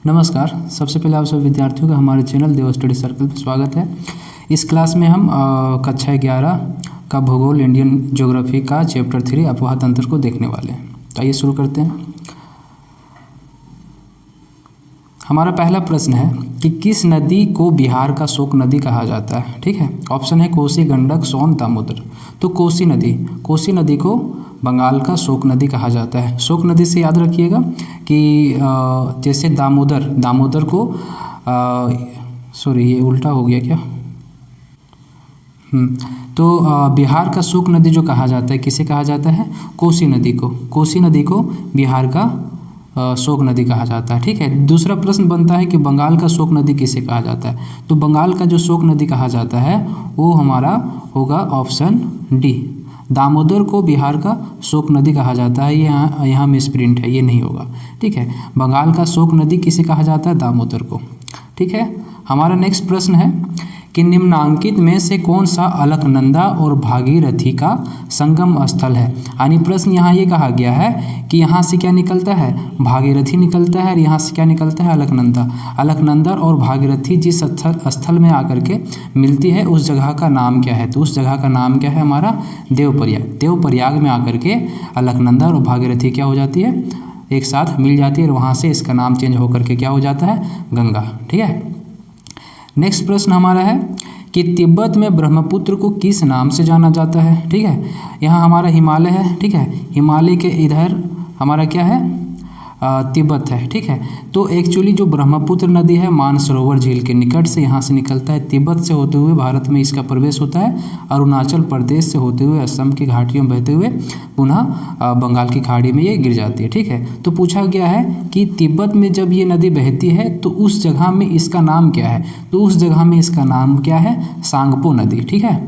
नमस्कार। सबसे पहले आप सभी विद्यार्थियों का हमारे चैनल देव स्टडी सर्कल में स्वागत है। इस क्लास में हम कक्षा 11 का भूगोल इंडियन ज्योग्राफी का चैप्टर 3 अपवाह तंत्र को देखने वाले हैं। तो आइए शुरू करते हैं। हमारा पहला प्रश्न है कि किस नदी को बिहार का शोक नदी कहा जाता है। ठीक है, ऑप्शन है कोसी, गंडक, सोन, दामोदर। तो कोसी नदी को बंगाल का शोक नदी कहा जाता है। शोक नदी से याद रखिएगा कि जैसे दामोदर को सॉरी ये उल्टा हो गया क्या। तो बिहार का शोक नदी जो कहा जाता है किसे कहा जाता है? कोसी नदी को बिहार का शोक नदी कहा जाता है। ठीक है, दूसरा प्रश्न बनता है कि बंगाल का शोक नदी किसे कहा जाता है। तो बंगाल का जो शोक नदी कहा जाता है वो हमारा होगा ऑप्शन डी, दामोदर को बिहार का शोक नदी कहा जाता है। ये यहाँ मिस प्रिंट है, ये नहीं होगा। ठीक है, बंगाल का शोक नदी किसे कहा जाता है? दामोदर को। ठीक है, हमारा नेक्स्ट प्रश्न है कि निम्नांकित में से कौन सा अलकनंदा और भागीरथी का संगम स्थल है। यानी प्रश्न यहाँ ये कहा गया है कि यहाँ से क्या निकलता है? भागीरथी निकलता है और यहाँ से क्या निकलता है? अलकनंदा और भागीरथी जिस स्थल में आकर के मिलती है उस जगह का नाम क्या है? तो उस जगह का नाम क्या है हमारा? देवप्रयाग में आकर के अलकनंदा और भागीरथी क्या हो जाती है? एक साथ मिल जाती है और वहाँ से इसका नाम चेंज होकर के क्या हो जाता है? गंगा। ठीक है, नेक्स्ट प्रश्न हमारा है कि तिब्बत में ब्रह्मपुत्र को किस नाम से जाना जाता है। ठीक है, यहाँ हमारा हिमालय है। ठीक है, हिमालय के इधर हमारा क्या है? तिब्बत है। ठीक है, तो एक्चुअली जो ब्रह्मपुत्र नदी है मानसरोवर झील के निकट से यहाँ से निकलता है, तिब्बत से होते हुए भारत में इसका प्रवेश होता है, अरुणाचल प्रदेश से होते हुए असम की घाटियों में बहते हुए पुनः बंगाल की खाड़ी में ये गिर जाती है। ठीक है, तो पूछा गया है कि तिब्बत में जब ये नदी बहती है तो उस जगह में इसका नाम क्या है? तो उस जगह में इसका नाम क्या है? सांगपो नदी। ठीक है,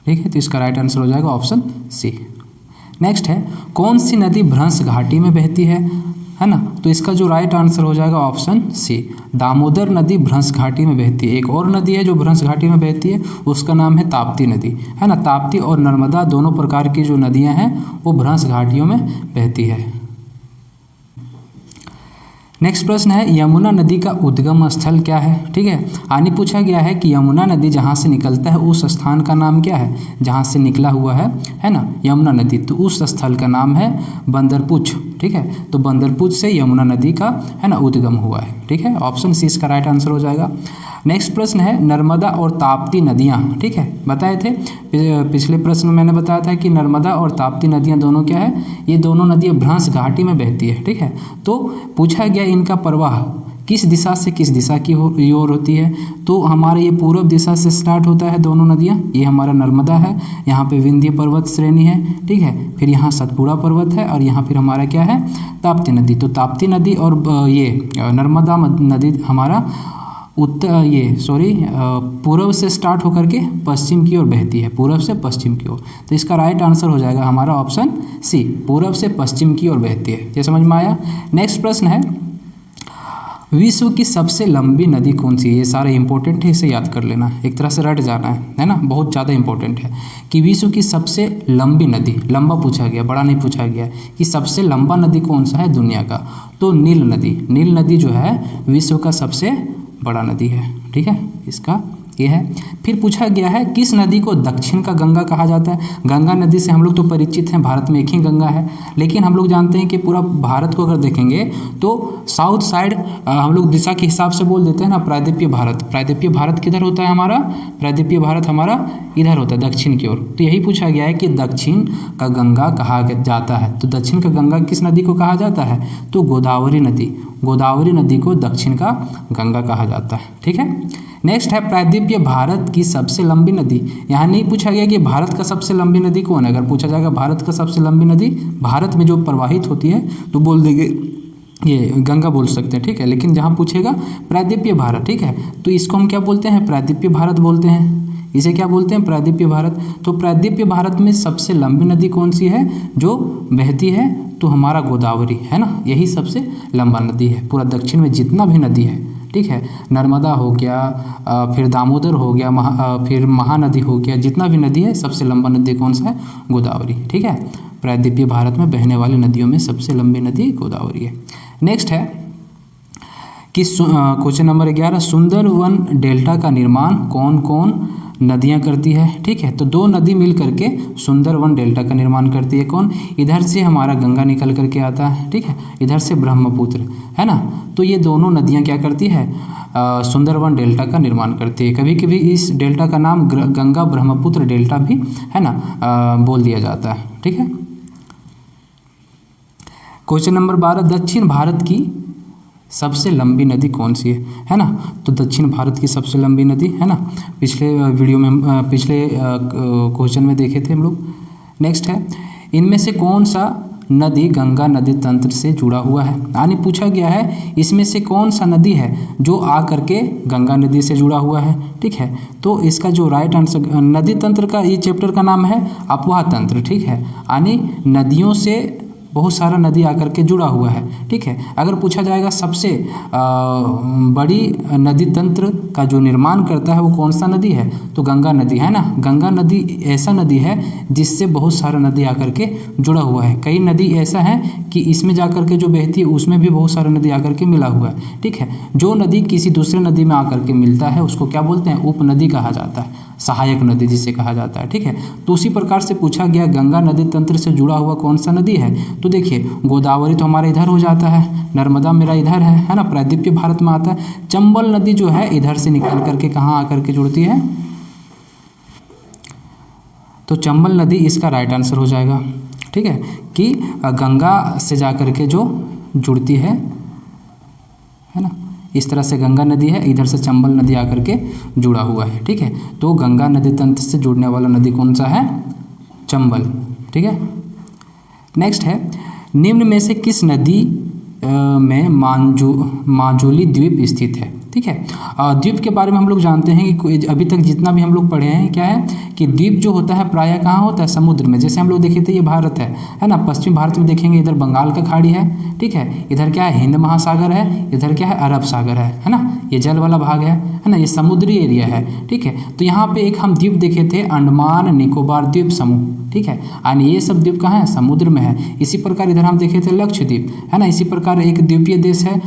तो इसका राइट आंसर हो जाएगा ऑप्शन सी। नेक्स्ट है कौन सी नदी भ्रंश घाटी में बहती है ना? तो इसका जो राइट आंसर हो जाएगा ऑप्शन सी, दामोदर नदी भ्रंश घाटी में बहती है। एक और नदी है जो भ्रंश घाटी में बहती है, उसका नाम है ताप्ती नदी, है ना। ताप्ती और नर्मदा दोनों प्रकार की जो नदियां हैं वो भ्रंश घाटियों में बहती है। नेक्स्ट प्रश्न है यमुना नदी का उद्गम स्थल क्या है। ठीक है, यानी पूछा गया है कि यमुना नदी जहाँ से निकलता है उस स्थान का नाम क्या है? जहाँ से निकला हुआ है ना यमुना नदी, तो उस स्थल का नाम है बंदरपुछ। ठीक है, तो बंदरपुछ से यमुना नदी का है ना उद्गम हुआ है। ठीक है, ऑप्शन सी इसका राइट आंसर हो जाएगा। नेक्स्ट प्रश्न है नर्मदा और ताप्ती नदियाँ। ठीक है, बताए थे पिछले प्रश्न में मैंने बताया था कि नर्मदा और ताप्ती नदियाँ दोनों क्या है? ये दोनों नदियाँ भ्रंश घाटी में बहती है। ठीक है, तो पूछा गया इनका प्रवाह किस दिशा से किस दिशा की ओर होती है। तो हमारे ये पूर्व दिशा से स्टार्ट होता है दोनों नदियाँ। ये हमारा नर्मदा है, यहाँ पे विंध्य पर्वत श्रेणी है। ठीक है, फिर यहाँ सतपुड़ा पर्वत है और यहाँ फिर हमारा क्या है? ताप्ती नदी। तो ताप्ती नदी और ये नर्मदा नदी हमारा पूर्व से स्टार्ट होकर के पश्चिम की ओर बहती है, पूर्व से पश्चिम की ओर। तो इसका राइट आंसर हो जाएगा हमारा ऑप्शन सी, पूर्व से पश्चिम की ओर बहती है। ये समझ में आया। नेक्स्ट प्रश्न है विश्व की सबसे लंबी नदी कौन सी है? ये सारे इंपॉर्टेंट है, इसे याद कर लेना, एक तरह से रट जाना है ना, बहुत ज़्यादा इंपॉर्टेंट है कि विश्व की सबसे लंबी नदी, लंबा पूछा गया, बड़ा नहीं पूछा गया, कि सबसे लंबा नदी कौन सा है दुनिया का। तो नील नदी जो है विश्व का सबसे बड़ा नदी है। ठीक है, इसका ये है। फिर पूछा गया है किस नदी को दक्षिण का गंगा कहा जाता है। गंगा नदी से हम लोग तो परिचित हैं, भारत में एक ही गंगा है, लेकिन हम लोग जानते हैं कि पूरा भारत को अगर देखेंगे तो साउथ साइड हम लोग दिशा के हिसाब से बोल देते हैं ना, प्रायद्वीपीय भारत किधर होता है हमारा? प्रायद्वीपीय भारत हमारा इधर होता है दक्षिण की ओर। तो यही पूछा गया है कि दक्षिण का गंगा कहा जाता है। तो दक्षिण का गंगा किस नदी को कहा जाता है? तो गोदावरी नदी को दक्षिण का गंगा कहा जाता है। ठीक है, नेक्स्ट है प्रायद्वीपीय भारत की सबसे लंबी नदी। यहाँ नहीं पूछा गया कि भारत का सबसे लंबी नदी कौन है। अगर पूछा जाएगा भारत का सबसे लंबी नदी भारत में जो प्रवाहित होती है तो बोल देंगे ये गंगा बोल सकते हैं। ठीक है, लेकिन जहाँ पूछेगा प्रायद्वीपीय भारत, ठीक है, तो इसको हम क्या बोलते हैं? प्रायद्वीपीय भारत बोलते हैं। इसे क्या बोलते हैं? प्रायद्वीपीय भारत। तो प्रायद्वीपीय भारत में सबसे लंबी नदी कौन सी है जो बहती है? तो हमारा गोदावरी है ना, यही सबसे लंबा नदी है। पूरा दक्षिण में जितना भी नदी है, ठीक है, नर्मदा हो गया, फिर दामोदर हो गया, फिर महानदी हो गया, जितना भी नदी है सबसे लंबा नदी कौन सा है? गोदावरी। ठीक है, प्रायद्वीपीय भारत में बहने वाली नदियों में सबसे लंबी नदी गोदावरी है। नेक्स्ट है कि क्वेश्चन नंबर 11, सुंदरवन डेल्टा का निर्माण कौन कौन नदियां करती है। ठीक है, तो दो नदी मिल करके सुंदरवन डेल्टा का निर्माण करती है। कौन? इधर से हमारा गंगा निकल करके आता है, ठीक है, इधर से ब्रह्मपुत्र, है ना। तो ये दोनों नदियां क्या करती है? सुंदरवन डेल्टा का निर्माण करती है। कभी कभी इस डेल्टा का नाम गंगा ब्रह्मपुत्र डेल्टा भी, है ना, बोल दिया जाता है। ठीक है। क्वेश्चन नंबर 12, दक्षिण भारत की सबसे लंबी नदी कौन सी है ना। तो दक्षिण भारत की सबसे लंबी नदी, है ना, पिछले वीडियो में, पिछले क्वेश्चन में देखे थे हम लोग। नेक्स्ट है, इनमें से कौन सा नदी गंगा नदी तंत्र से जुड़ा हुआ है। यानी पूछा गया है इसमें से कौन सा नदी है जो आ करके गंगा नदी से जुड़ा हुआ है। ठीक है, तो इसका जो राइट आंसर, नदी तंत्र का ये चैप्टर का नाम है अपवाह तंत्र। ठीक है, यानी नदियों से बहुत सारा नदी आकर के जुड़ा हुआ है। ठीक है, अगर पूछा जाएगा सबसे बड़ी नदी तंत्र का जो निर्माण करता है वो कौन सा नदी है, तो गंगा नदी, है ना। गंगा नदी ऐसा नदी है जिससे बहुत सारा नदी आकर के जुड़ा हुआ है। कई नदी ऐसा है कि इसमें जाकर के जो बहती है उसमें भी बहुत सारा नदी आकर के मिला हुआ है। ठीक है, जो नदी किसी दूसरे नदी में आकर के मिलता है उसको क्या बोलते हैं? उपनदी कहा जाता है, सहायक नदी जिसे कहा जाता है। ठीक है, तो उसी प्रकार से पूछा गया गंगा नदी तंत्र से जुड़ा हुआ कौन सा नदी है। तो देखिए गोदावरी तो हमारे इधर हो जाता है, नर्मदा मेरा इधर है ना, प्रायद्वीपीय भारत में आता है। चंबल नदी जो है इधर से निकल करके कहाँ आकर के जुड़ती है, तो चंबल नदी इसका राइट आंसर हो जाएगा। ठीक है, कि गंगा से जाकर के जो जुड़ती है ना, इस तरह से गंगा नदी है, इधर से चंबल नदी आकर के जुड़ा हुआ है। ठीक है, तो गंगा नदी तंत्र से जुड़ने वाला नदी कौन सा है? चंबल। ठीक है, नेक्स्ट है, निम्न में से किस नदी में माजुली द्वीप स्थित है। ठीक है, द्वीप के बारे में हम लोग जानते हैं कि अभी तक जितना भी हम लोग पढ़े हैं क्या है कि द्वीप जो होता है प्रायः कहाँ होता है? समुद्र में। जैसे हम लोग देखे थे ये भारत है ना, पश्चिम भारत में देखेंगे इधर बंगाल का खाड़ी है। ठीक है, इधर क्या है? हिंद महासागर है, इधर क्या है? अरब सागर है ना, ये जल वाला भाग है ना, ये समुद्री एरिया है। ठीक है, तो यहाँ पे एक हम द्वीप देखे थे अंडमान निकोबार द्वीप समूह। ठीक है, और ये सब द्वीप कहाँ है? समुद्र में है। इसी प्रकार इधर हम देखे थे लक्षद्वीप, है ना। इसी प्रकार एक द्वीपीय देश है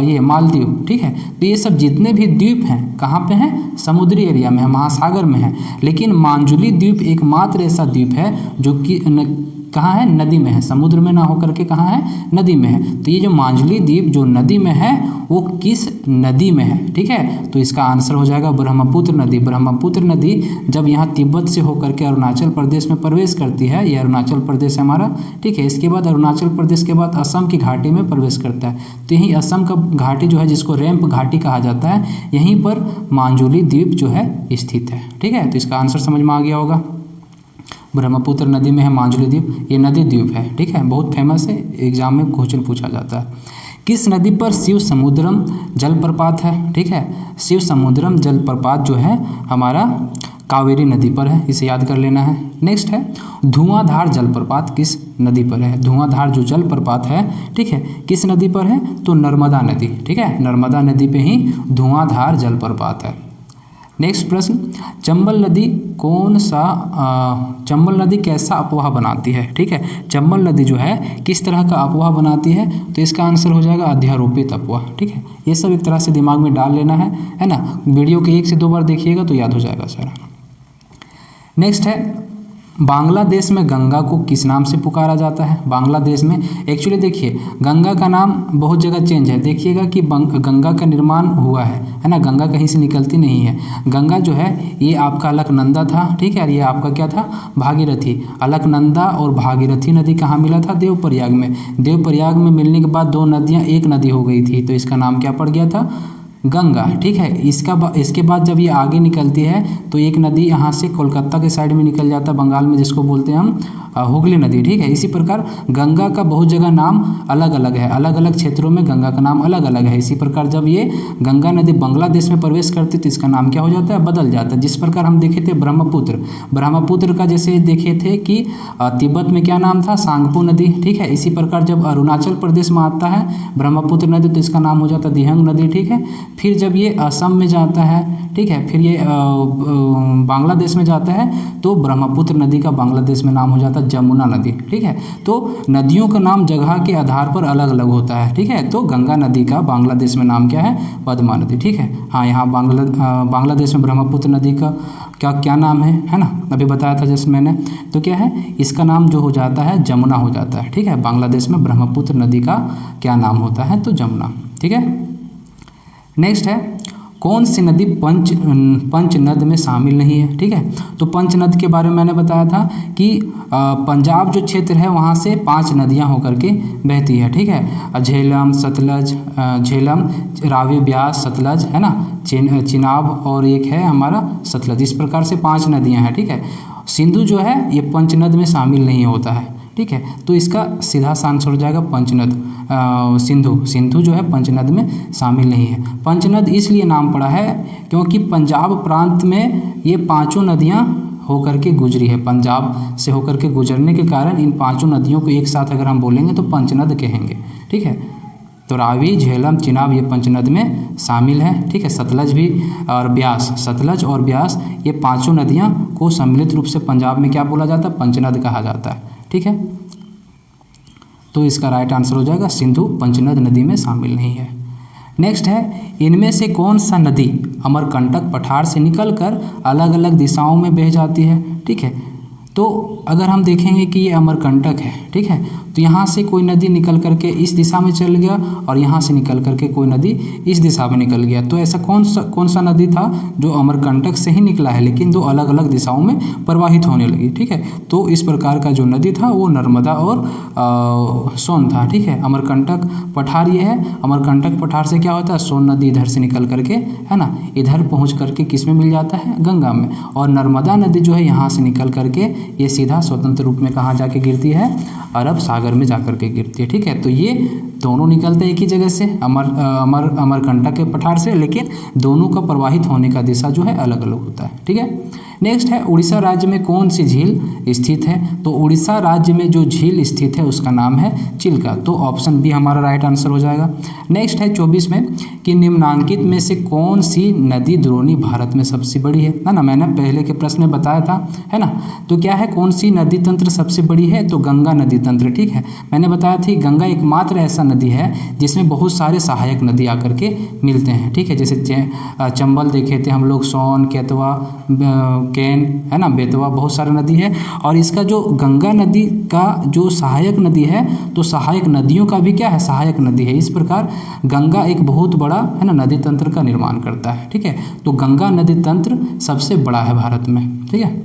ये मालदीव। ठीक है, तो ये सब जितने भी द्वीप हैं कहाँ पे हैं? समुद्री एरिया में है, महासागर में है। लेकिन माजुली द्वीप एकमात्र ऐसा द्वीप है जो कि कहाँ है? नदी में है, समुद्र में ना होकर के कहाँ है? नदी में है। तो ये जो माजुली द्वीप जो नदी में है वो किस नदी में है? ठीक है, तो इसका आंसर हो जाएगा ब्रह्मपुत्र नदी। ब्रह्मपुत्र नदी जब यहाँ तिब्बत से होकर के अरुणाचल प्रदेश में प्रवेश करती है, ये अरुणाचल प्रदेश है हमारा। ठीक है, इसके बाद अरुणाचल प्रदेश के बाद असम की घाटी में प्रवेश करता है। तो यहीं असम का घाटी जो है जिसको रैंप घाटी कहा जाता है, यहीं पर माजुली द्वीप जो है स्थित है। ठीक है, तो इसका आंसर समझ में आ गया होगा। ब्रह्मपुत्र नदी में है माजुली द्वीप, ये नदी द्वीप है। ठीक है, बहुत फेमस है, एग्जाम में क्वेश्चन पूछा जाता है। किस नदी पर शिव समुद्रम जलप्रपात है? ठीक है, शिव समुद्रम जलप्रपात जो है हमारा कावेरी नदी पर है, इसे याद कर लेना है। नेक्स्ट है, धुआंधार जलप्रपात किस नदी पर है? धुआंधार जो जलप्रपात है, ठीक है, किस नदी पर है? तो नर्मदा नदी। ठीक है, नर्मदा नदी पे ही धुआंधार जलप्रपात है। नेक्स्ट प्रश्न, चंबल नदी चंबल नदी कैसा अपवाह बनाती है? ठीक है, चंबल नदी जो है किस तरह का अपवाह बनाती है? तो इसका आंसर हो जाएगा अध्यारोपित अपवाह। ठीक है, ये सब एक तरह से दिमाग में डाल लेना है ना। वीडियो के 1 से 2 बार देखिएगा तो याद हो जाएगा सारा। नेक्स्ट है, बांग्लादेश में गंगा को किस नाम से पुकारा जाता है? बांग्लादेश में एक्चुअली देखिए गंगा का नाम बहुत जगह चेंज है। देखिएगा कि गंगा का निर्माण हुआ है ना, गंगा कहीं से निकलती नहीं है। गंगा जो है ये आपका अलकनंदा था। ठीक है, ये आपका क्या था? भागीरथी। अलकनंदा और भागीरथी नदी कहाँ मिला था? देवप्रयाग में। देवप्रयाग में मिलने के बाद 2 नदियाँ एक नदी हो गई थी, तो इसका नाम क्या पड़ गया था? गंगा। ठीक है, इसके बाद जब ये आगे निकलती है तो एक नदी यहाँ से कोलकाता के साइड में निकल जाता है बंगाल में, जिसको बोलते हैं हम हुगली नदी। ठीक है, इसी प्रकार गंगा का बहुत जगह नाम अलग अलग है, अलग अलग क्षेत्रों में गंगा का नाम अलग अलग है। इसी प्रकार जब ये गंगा नदी बांग्लादेश में प्रवेश करती तो इसका नाम क्या हो जाता है? बदल जाता है। जिस प्रकार हम देखे थे ब्रह्मपुत्र का जैसे देखे थे कि तिब्बत में क्या नाम था? सांगपो नदी। ठीक है, इसी प्रकार जब अरुणाचल प्रदेश में आता है ब्रह्मपुत्र नदी तो इसका नाम हो जाता है दिहंग नदी। ठीक है, फिर जब ये असम में जाता है, ठीक है, फिर ये बांग्लादेश में जाता है तो ब्रह्मपुत्र नदी का बांग्लादेश में नाम हो जाता है जमुना नदी, ठीक है। तो नदियों का नाम जगह के आधार पर अलग अलग होता है, ठीक है। तो गंगा नदी का बांग्लादेश में नाम क्या है, पद्मा नदी, ठीक है। हाँ, यहाँ बांग्लादेश में ब्रह्मपुत्र नदी का क्या नाम है ना, अभी बताया था जैसे मैंने। तो क्या है, इसका नाम जो हो जाता है जमुना हो जाता है, ठीक है। बांग्लादेश में ब्रह्मपुत्र नदी का क्या नाम होता है, तो जमुना, ठीक है। नेक्स्ट है, कौन सी नदी पंचनद में शामिल नहीं है, ठीक है। तो पंचनद के बारे में मैंने बताया था कि पंजाब जो क्षेत्र है वहाँ से 5 नदियाँ होकर के बहती है, ठीक है। झेलम, सतलज, झेलम, रावी, ब्यास, सतलज, है ना, चिनाब और एक है हमारा सतलज। इस प्रकार से 5 नदियाँ हैं, ठीक है। सिंधु जो है ये पंचनद में शामिल नहीं होता है, ठीक है। तो इसका सीधा सा आंसर हो जाएगा पंचनद। सिंधु जो है पंचनद में शामिल नहीं है। पंचनद इसलिए नाम पड़ा है क्योंकि पंजाब प्रांत में ये 5 नदियाँ होकर के गुजरी है। पंजाब से होकर के गुजरने के कारण इन 5 नदियों को एक साथ अगर हम बोलेंगे तो पंचनद कहेंगे, ठीक है। तो रावी, झेलम, चिनाब ये पंचनद में शामिल है, ठीक है। सतलज भी और ब्यास, सतलज और ब्यास ये 5 नदियाँ को सम्मिलित रूप से पंजाब में क्या बोला जाता है, पंचनद कहा जाता है, ठीक है। तो इसका राइट आंसर हो जाएगा सिंधु पंचनद नदी में शामिल नहीं है। नेक्स्ट है, इनमें से कौन सा नदी अमरकंटक पठार से निकलकर अलग अलग दिशाओं में बह जाती है, ठीक है। तो अगर हम देखेंगे कि ये अमरकंटक है, ठीक है, तो यहाँ से कोई नदी निकल करके इस दिशा में चल गया और यहाँ से निकल करके कोई नदी इस दिशा में निकल गया। तो ऐसा कौन सा नदी था जो अमरकंटक से ही निकला है लेकिन दो अलग अलग दिशाओं में प्रवाहित होने लगी, ठीक है। तो इस प्रकार का जो नदी था वो नर्मदा और सोन था, ठीक है। अमरकंटक पठार ये है, अमरकंटक पठार से क्या होता है, सोन नदी इधर से निकल करके, है ना, इधर पहुँच करके किस में मिल जाता है, गंगा में। और नर्मदा नदी जो है यहाँ से निकल करके ये सीधा स्वतंत्र रूप में कहाँ जाके गिरती है, अरब सागर में जाकर के गिरती है, ठीक है। तो ये दोनों निकलते हैं एक ही जगह से, अमरकंटक के पठार से, लेकिन दोनों का प्रवाहित होने का दिशा जो है अलग अलग होता है, ठीक है। नेक्स्ट है, उड़ीसा राज्य में कौन सी झील स्थित है। तो उड़ीसा राज्य में जो झील स्थित है उसका नाम है चिल्का। तो ऑप्शन बी हमारा राइट आंसर हो जाएगा। नेक्स्ट है 24 में कि निम्नांकित में से कौन सी नदी द्रोणी भारत में सबसे बड़ी है ना। मैंने पहले के प्रश्न में बताया था, है ना। तो क्या है, कौन सी नदी तंत्र सबसे बड़ी है, तो गंगा नदी तंत्र, ठीक है। मैंने बताया थी गंगा एकमात्र ऐसा नदी है जिसमें बहुत सारे सहायक नदी आकर के मिलते हैं, ठीक है। जैसे चंबल देखे थे हम लोग, सोन, केतवा, केन, है ना, बेतवा, बहुत सारा नदी है। और इसका जो गंगा नदी का जो सहायक नदी है, तो सहायक नदियों का भी क्या है, सहायक नदी है। इस प्रकार गंगा एक बहुत बड़ा, है ना, नदी तंत्र का निर्माण करता है, ठीक है। तो गंगा नदी तंत्र सबसे बड़ा है भारत में, ठीक है।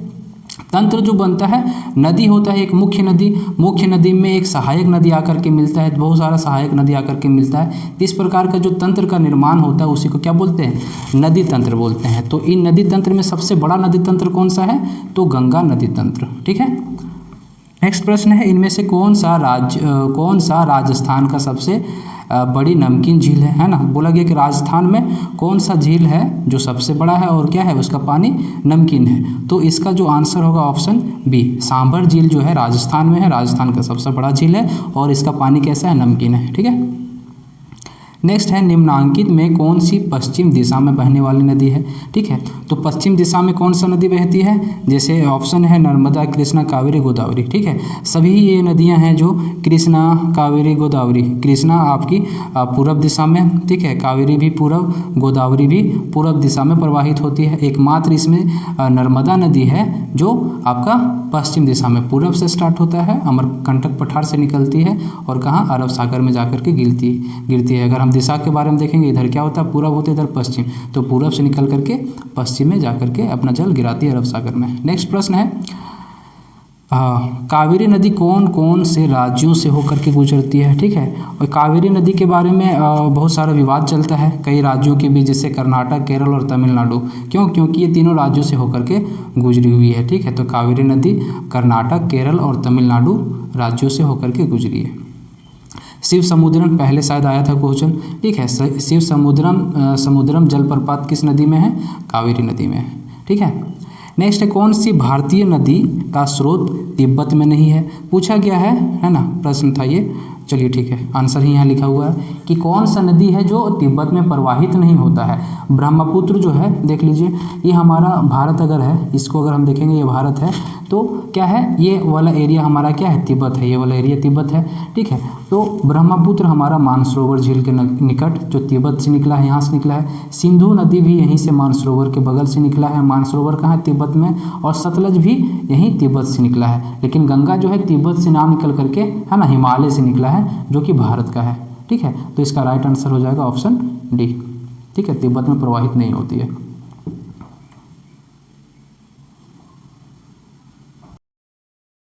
तंत्र जो बनता है, नदी होता है एक मुख्य नदी में एक सहायक नदी आकर के मिलता है, बहुत सारा सहायक नदी आकर के मिलता है। इस प्रकार का जो तंत्र का निर्माण होता है उसी को क्या बोलते हैं, नदी तंत्र बोलते हैं। तो इन नदी तंत्र में सबसे बड़ा नदी तंत्र कौन सा है, तो गंगा नदी तंत्र, ठीक है। नेक्स्ट प्रश्न है, इनमें से कौन सा राजस्थान का सबसे बड़ी नमकीन झील है ना। बोला गया कि राजस्थान में कौन सा झील है जो सबसे बड़ा है और क्या है, उसका पानी नमकीन है। तो इसका जो आंसर होगा ऑप्शन बी, सांभर झील जो है राजस्थान में है, राजस्थान का सबसे बड़ा झील है और इसका पानी कैसा है, नमकीन है, ठीक है। नेक्स्ट है, निम्नांकित में कौन सी पश्चिम दिशा में बहने वाली नदी है, ठीक है। तो पश्चिम दिशा में कौन सा नदी बहती है, जैसे ऑप्शन है नर्मदा, कृष्णा, कावेरी, गोदावरी, ठीक है। सभी ये नदियां हैं जो कृष्णा, कावेरी, गोदावरी। कृष्णा आपकी पूर्व दिशा में, ठीक है, कावेरी भी पूर्व, गोदावरी भी पूर्व दिशा में प्रवाहित होती है। एकमात्र इसमें नर्मदा नदी है जो आपका पश्चिम दिशा में पूर्व से स्टार्ट होता है, अमरकंटक पठार से निकलती है और कहाँ, अरब सागर में जाकर के गिरती है। अगर हम दिशा के बारे में देखेंगे, इधर क्या होता है, पूरब होता है, इधर पश्चिम, तो पूरब से निकल करके पश्चिम में जाकर के अपना जल गिराती है अरब सागर में। नेक्स्ट प्रश्न है, कावेरी नदी कौन से राज्यों से होकर के गुजरती है, ठीक है। और कावेरी नदी के बारे में बहुत सारा विवाद चलता है कई राज्यों के बीच, जैसे कर्नाटक, केरल और तमिलनाडु। क्योंकि ये तीनों राज्यों से होकर के गुजरी हुई है, ठीक है। तो कावेरी नदी कर्नाटक, केरल और तमिलनाडु राज्यों से होकर के गुजरी है। शिव समुद्रम पहले शायद आया था क्वेश्चन, ठीक है। शिव समुद्रम जलप्रपात किस नदी में है, कावेरी नदी में है, ठीक है। नेक्स्ट है, कौन सी भारतीय नदी का स्रोत तिब्बत में नहीं है, पूछा गया है ना, प्रश्न था ये चलिए ठीक है, आंसर ही यहाँ लिखा हुआ है कि कौन सा नदी है जो तिब्बत में प्रवाहित नहीं होता है। ब्रह्मपुत्र जो है, देख लीजिए, ये हमारा भारत अगर है, इसको अगर हम देखेंगे ये भारत है, तो क्या है, ये वाला एरिया हमारा क्या है, तिब्बत है, ये वाला एरिया तिब्बत है, ठीक है। तो ब्रह्मपुत्र हमारा मानसरोवर झील के निकट जो तिब्बत से निकला है, यहाँ से निकला है। सिंधु नदी भी यहीं से मानसरोवर के बगल से निकला है, मानसरोवर कहाँ है, तिब्बत में। और सतलज भी यहीं तिब्बत से निकला है। लेकिन गंगा जो है तिब्बत से नाम निकल करके, है ना, हिमालय से निकला है, जो कि भारत का है, ठीक है। तो इसका राइट आंसर हो जाएगा ऑप्शन डी, ठीक है, तिब्बत में प्रवाहित नहीं होती है।